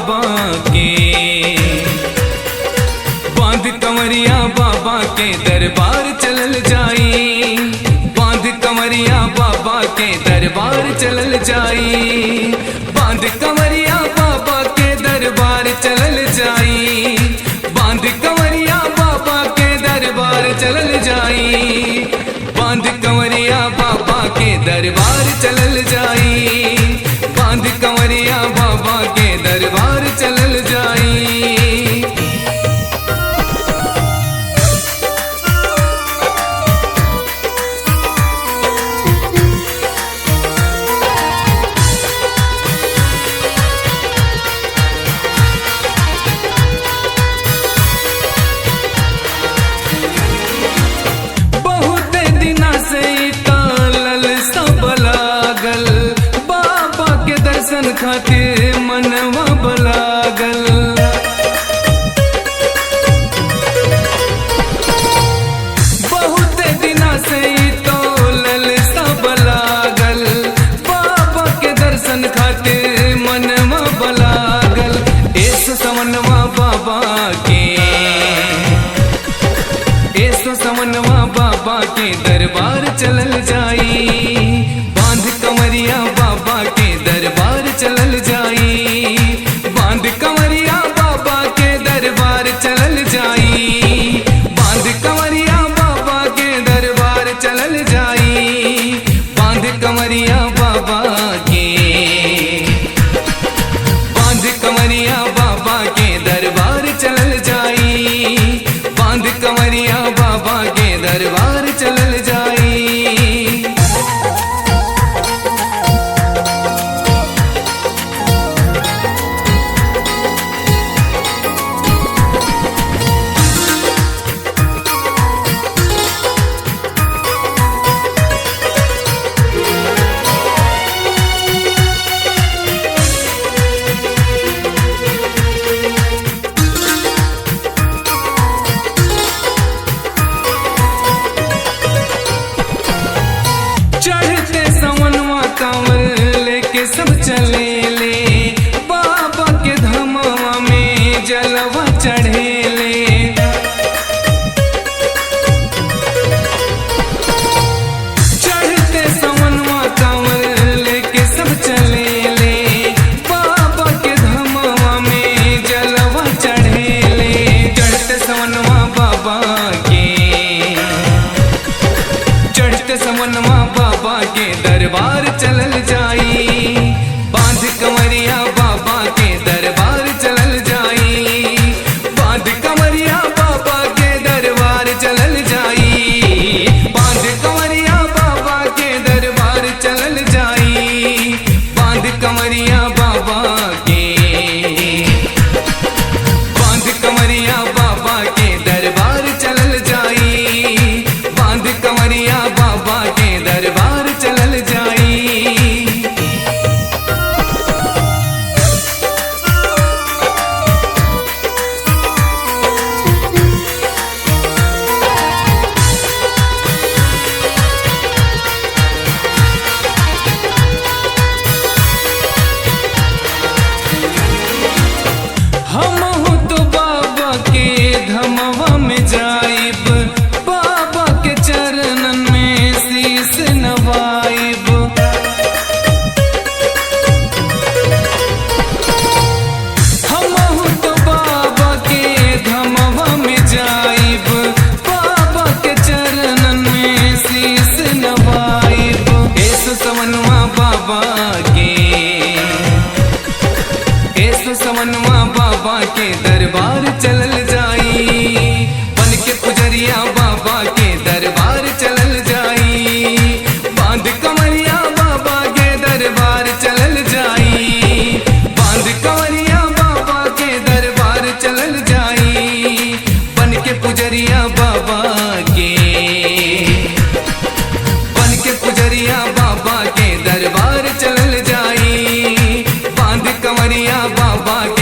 बाबा के, बांध कमरिया बाबा के दरबार चलल जाई, बांध कमरिया बाबा के दरबार चलल जाई, बांध कमरिया बाबा के दरबार चलल जाई, बांध कमरिया बाबा के दरबार चलल जाई, बांध कमरिया बाबा के दरबार चलल जाई, बांध कमरिया बाबा के दरबार चलल जाई। खातिर मनवा बलागल, बहुत दिना से तो ललसा बलागल, बाबा के दर्शन खातिर मनवा बलागल। एस समनवा बाबा के, एस समनवा बाबा के दरबार चलल जाई, बांध कमरिया बाबा के दरबार चलल जाई, बांध कमरिया बाबा के दरबार चलल जाई, बांध कमरिया बाबा के दरबार चलल जाई, बांध कमरिया बाबा के, बांध कमरिया बाबा के दरबार चलल जाई, बांध कमरिया बाबा के दरबार चलल जाई। चढ़ते सवनवा कांवर लेके सब चले ले, बाबा के धमवा में जलवा चढ़े ले, चढ़ते सवनवा कांवर लेके सब चले ले, बाबा के धमवा में जलवा चढ़े ले, चढ़ते सवनवा बाबा के, चढ़ते सवनवा बाबा के दरबार चलल जाई, बांध कमरिया बाबा के दरबार चलल जाई, बांध कमरिया बाबा के दरबार चलल जाई, बांध कमरिया बाबा के दरबार चलल जाई, बांध कमरिया बाबा के, बांध कमरिया बाबा के दरबार चलल जाई, बांध कमरिया बाबा के दरबार चलल जाई। हम हो तो बाबा के धमवा में जाइब, बाबा के चरणन में शीस नवाइब, हम हो तो बाबा के धमवा में जाइब, बाबा के चरणन में शीस नवाइब। एस समनवा बाबा के, एस समनवा बाबा के दरबार चलल जाई, बन के पुजरिया बाबा के दरबार चलल जाई, बांध कमरिया बाबा के दरबार चलल जाई, बांध कमरिया बाबा के दरबार चलल जाई, बन के पुजरिया बाबा के, बन के पुजरिया बाबा के दरबार चलल जाई, बांध कमरिया बाबा के